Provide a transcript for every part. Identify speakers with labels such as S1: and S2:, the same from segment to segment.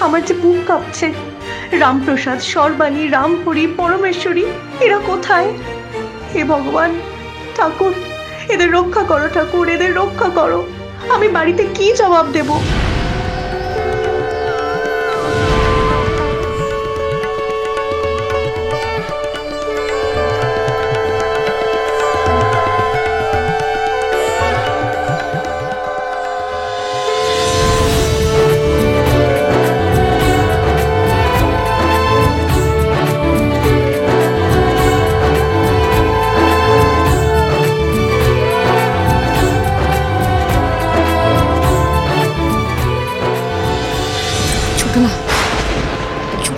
S1: আমার যে বুক কাঁপছে। রামপ্রসাদ, সর্বাণী, রামহরি, পরমেশ্বরী এরা কোথায়? হে ভগবান, ঠাকুর এদের রক্ষা করো, ঠাকুর এদের রক্ষা করো। আমি বাড়িতে কি জবাব দেব?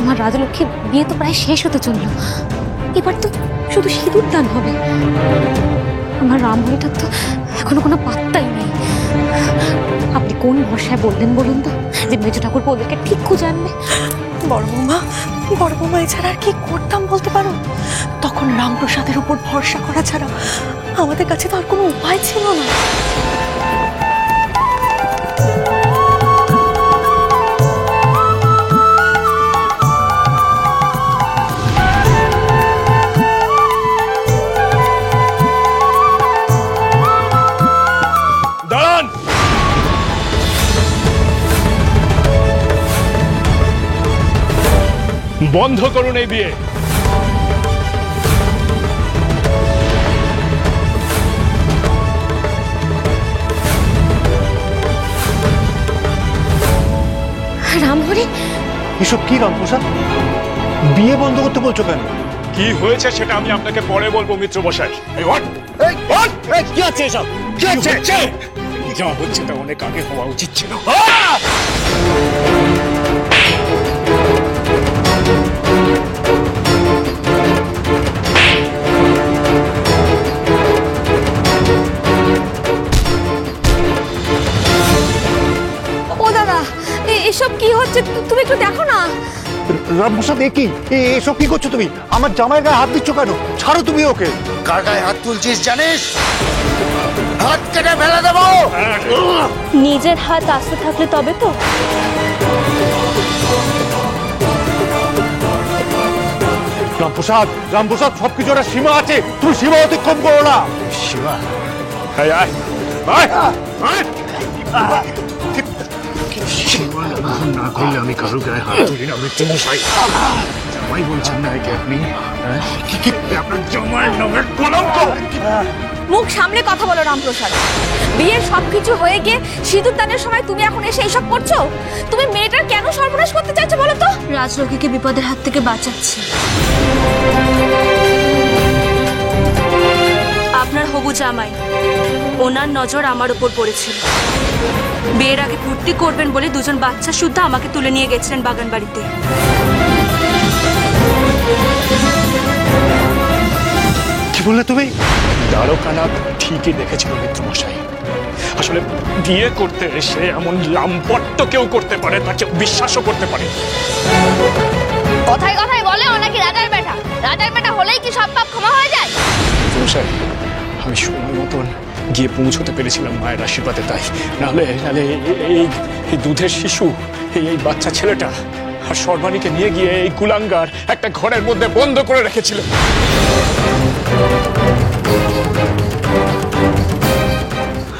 S2: আমার রাজলক্ষ্মীর বিয়ে তো প্রায় শেষ হতে চলল, এবার তো শুধু সিঁদুর দান হবে। আমার রামহরিটার তো এখনো কোনো পাত্তাই নেই। আপনি কোন ভরসায় বললেন বলুন তো যে মেজ ঠাকুর ওদেরকে ঠিক খুঁজে আনবে?
S1: বড় বৌমা এছাড়া আর কি করতাম বলতে পারো? তখন রামপ্রসাদের উপর ভরসা করা ছাড়া আমাদের কাছে তো আর কোনো উপায় ছিল না।
S3: বন্ধ করুন এই বিয়ে।
S2: রামহরি,
S4: এসব কি রামপ্রসাদ? বিয়ে বন্ধ করতে বলছো কেন?
S3: কি হয়েছে সেটা আমি আপনাকে পরে বলবো মিত্র মশাই।
S4: কি আছে এসব? কি হচ্ছে?
S3: যা হচ্ছে তা অনেক আগে হওয়া উচিত ছিল।
S2: এসব কি হচ্ছে তুমি একটু দেখো না।
S4: রামপ্রসাদ এ কি? এসব কি করছো তুমি? আমার জামাইয়ের গায়ে হাত দিচ্ছ কেন? ছাড়ো তুমি ওকে।
S5: কার গায়ে হাত তুলছিস জানিস? হাত কেটে ফেলে দেবো।
S2: নিজের হাত আস্তে থাকলে তবে তো।
S4: রামপ্রসাদ সবকিছু একটা সীমা আছে, তুমি সীমা অতিক্রম করো না।
S5: শিবা, শিবা লঙ্ঘন না করলে আমি কারো গায়ে হাত তুলি না মৃত্যু মশাই। জামাই বলছেন না একে আপনি? আপনার জামাই নামের কলঙ্ক।
S2: মুখ সামলে কথা বলো রামপ্রসাদ। বিয়ের সবকিছু হয়ে গিয়ে সিঁদুর দানের সময় তুমি এখন এসে এইসব করছো? তুমি মেয়েটার কেন সর্বনাশ করতে চাইছো বলো তো? রাজলক্ষ্মীকে বিপদের হাত থেকে বাঁচাচ্ছি। আপনার হবু জামাই, ওনার নজর আমার উপর পড়েছিল। বিয়ের আগে ফুর্তি করবেন বলে দুজন বাচ্চা শুদ্ধ আমাকে তুলে নিয়ে গেছিলেন বাগান বাড়িতে।
S4: কি বললে তুমি?
S3: দ্বারকানাথ ঠিকই দেখেছিল মিত্র মশাই। আসলে বিয়ে করতে এসে এমন লাম্পট্য কেউ করতে পারে তা কেউ বিশ্বাসও করতে পারে।
S2: কথায় কথায় বলে ও নাকি রাজার বেটা। রাজার বেটা হলেই কি সব পাপ ক্ষমা হয়ে যায়?
S3: মশাই, আমি সময় মতন গিয়ে পৌঁছতে পেরেছিলাম মায়ের আশীর্বাদে, তাই নাহলে এই দুধের শিশু, এই বাচ্চা ছেলেটা আর সর্বাণীকে নিয়ে গিয়ে এই কুলাঙ্গার একটা ঘরের মধ্যে বন্ধ করে রেখেছিল।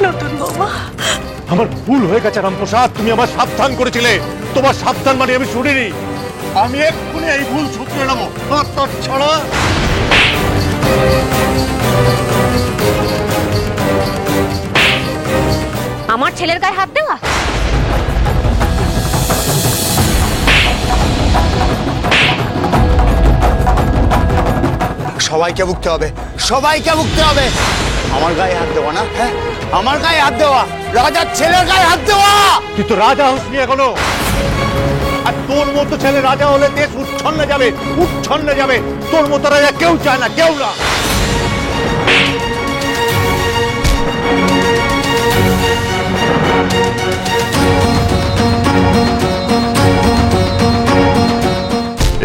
S1: নতুন বৌমা,
S4: আমার ভুল হয়ে গেছে রামপ্রসাদ, তুমি আমার সাবধান করেছিলে। তোমার সাবধান মানে আমি শুনিনি। আমি এক্ষুনি এই ভুল শুধরে নেবো। ছাড়া
S2: আমার ছেলের গায়ে হাত দেওয়া?
S5: সবাইকে ভুগতে হবে, সবাইকে ভুগতে হবে। আমার গায়ে হাত দেওয়া না? হ্যাঁ, আমার গায়ে হাত দেওয়া, রাজার ছেলের গায়ে হাত দেওয়া।
S4: তুই তো রাজা হসনি এখনো। আর তোর মতো ছেলে রাজা হলে দেশ উচ্ছন্নে যাবে, উচ্ছন্নে যাবে। তোর মতো রাজা কেউ চায় না, কেউ না।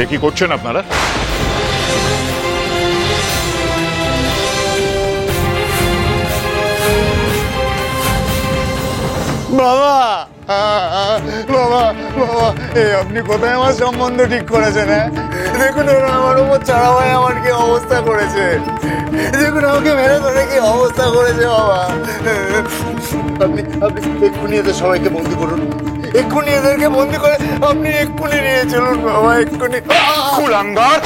S3: এ কি করছেন আপনারা?
S5: বাবা, বাবা বাবা এই আপনি কোথায় আমার সম্বন্ধ ঠিক করেছেন? হ্যাঁ দেখুন ওরা আমার উপর চড়া ভাই আমার কি অবস্থা করেছে, দেখুন আমাকে মেরে ধরে কি অবস্থা করেছে বাবা। আপনি আপনি এক্ষুনি এদের সবাইকে বন্দি করুন, এক্ষুনি এদেরকে বন্দি করে আপনি এক্ষুনি নিয়ে চলুন বাবা, এক্ষুনি।
S4: কুলাঙ্গার!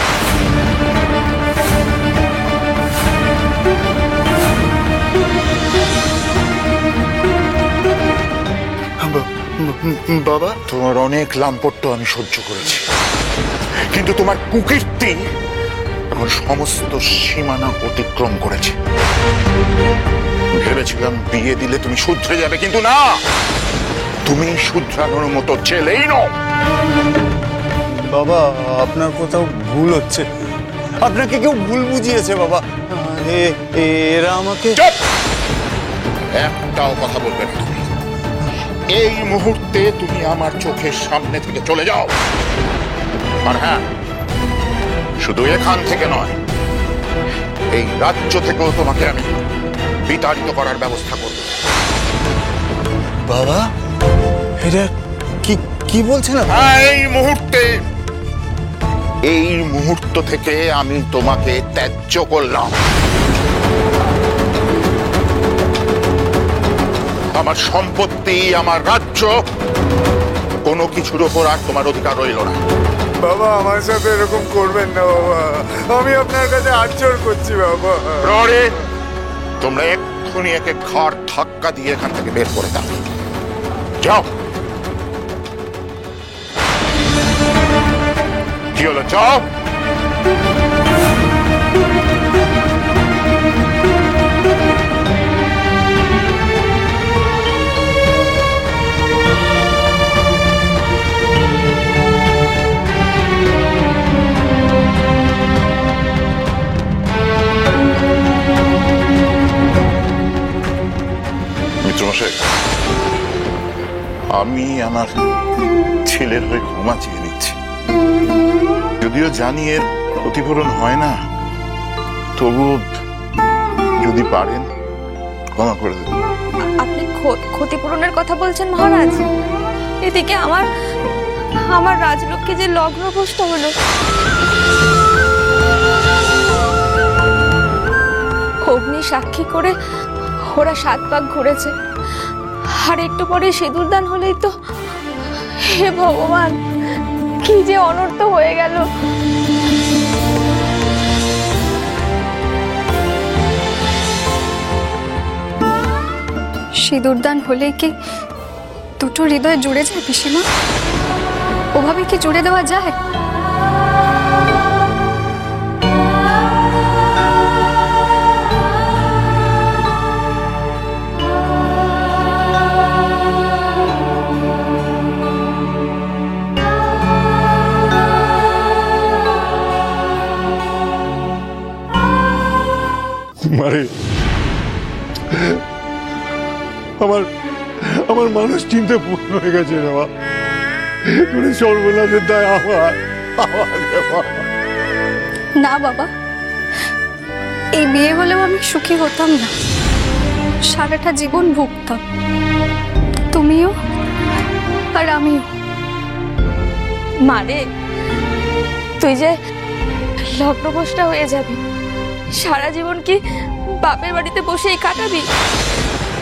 S5: বাবা তোমার অনেক লাম্পট্য আমি সহ্য করেছি, কিন্তু তোমার কুকীর্তি এখন সমস্ত সীমানা অতিক্রম করেছে। ভেবেছিলাম বিয়ে দিলে তুমি শুধরে যাবে, কিন্তু না, তুমি শুধরানোর মতো ছেলেই নও। বাবা আপনার কোথাও ভুল হচ্ছে, আপনাকে কেউ ভুল বুঝিয়েছে বাবা। এরা আমাকে একটাও কথা বলবে না তুমি। এই মুহূর্তে তুমি আমার চোখের সামনে থেকে চলে যাও। আর হ্যাঁ, শুধু এখান থেকে নয়, এই রাজ্য থেকেও তোমাকে আমি বিতাড়িত করার ব্যবস্থা করব। বাবা এটা কি কি বলছেন? এই মুহূর্ত থেকে আমি তোমাকে ত্যায্য করলাম। আমার সম্পত্তি, আমার রাজ্য, কোনো কিছুর ওপর আর তোমার অধিকার রইল না। বাবা আমার সাথে এরকম করবেন না বাবা, আমি আপনার কাছে হাত জোড় করছি বাবা। তোমরা এক্ষুনি একে ঘর ধাক্কা দিয়ে এখান থেকে বের করে দাও, যাও। কি হলো, যাও। মিত্রমশাই, আমি আমার ছেলের হয়ে ক্ষমা চেয়ে নিচ্ছি। যদিও জানি এর ক্ষতিপূরণ হয় না, তবুও যদি পারেন ক্ষমা করে দেবেন।
S2: আপনি ক্ষতিপূরণের কথা বলছেন মহারাজ? এদিকে আমার রাজলক্ষ্মী যে লগ্নভ্রষ্ট হলো, অগ্নি সাক্ষী করে ওরা 7 পাক ঘুরেছে, আর একটু পরে সিঁদুরদান হলেই তো, হে ভগবান, কি যে অনর্থ হয়ে গেল। সিঁদুরদান হলেই কি দুটো হৃদয় জুড়ে যায় পিসিমা? ওভাবে কি জুড়ে দেওয়া যায়?
S4: মারে আমার আমার মানুষ চিন্তা পূর্ণ হয়ে গেছে রে বাবা, সর্বনাশের দায় আমার।
S2: না বাবা, এই বিয়ে হলেও আমি সুখী হতাম না, সারাটা জীবন ভুগতাম, তুমিও আর আমিও। মারে, তুই যে লগ্নভ্রষ্টা হয়ে যাবি, সারা জীবন কি বাপের বাড়িতে বসেই কাটাবি?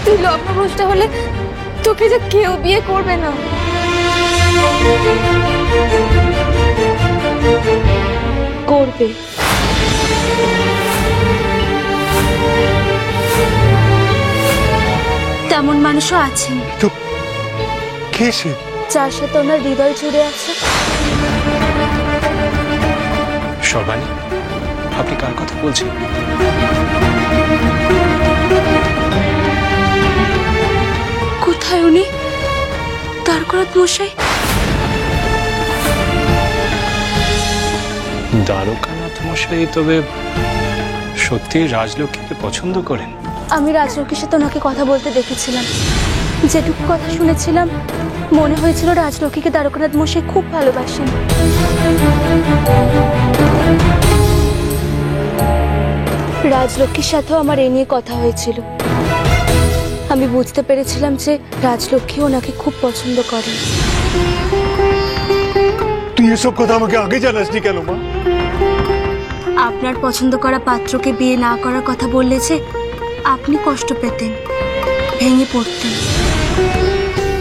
S2: তুই লগ্নভ্রষ্টা হলে তোকে যে কেউ বিয়ে করবে না। করবে। তেমন মানুষও আছেন।
S4: তো কে সে?
S2: যার সাথে ওনার হৃদয় জুড়ে আছে।
S3: সর্বাণী, আপনি কার কথা বলছেন?
S2: কোথায় উনি? দ্বারকানাথ মশাই?
S3: দ্বারকানাথ মশাই তবে সত্যি রাজলক্ষ্মীকে পছন্দ করেন?
S2: আমি রাজলক্ষ্মীর সাথে ওনাকে কথা বলতে দেখেছিলাম, যেটুকু কথা শুনেছিলাম মনে হয়েছিল রাজলক্ষ্মীকে দ্বারকানাথ মশাই খুব ভালোবাসেন। রাজলক্ষ্মীর সাথেও আমার এ নিয়ে কথা হয়েছিল,
S6: আমি বুঝতে পেরেছিলাম যে রাজলক্ষ্মী ওনাকে খুব পছন্দ করে।
S4: তুই এসব কথা আমাকে আগে জানাসনি কেন মা?
S6: আপনার পছন্দ করা পাত্রকে বিয়ে না করার কথা বললে যে আপনি কষ্ট পেতেন, ভেঙে পড়তেন,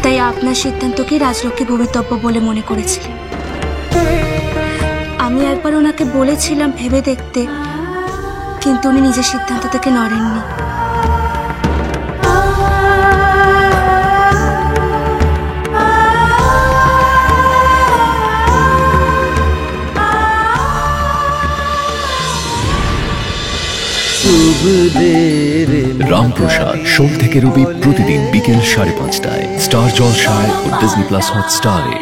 S6: তাই আপনার সিদ্ধান্তকে রাজলক্ষ্মী ভবিতব্য বলে মনে করেছিলেন। আমি একবার ওনাকে বলেছিলাম ভেবে দেখতে, কিন্তু উনি নিজের সিদ্ধান্ত থেকে নড়েননি।
S7: রামপ্রসাদ সোম থেকে রবি প্রতিদিন বিকেল 5:30টায় স্টার জলসায় ও ডিজনি প্লাস হটস্টারে।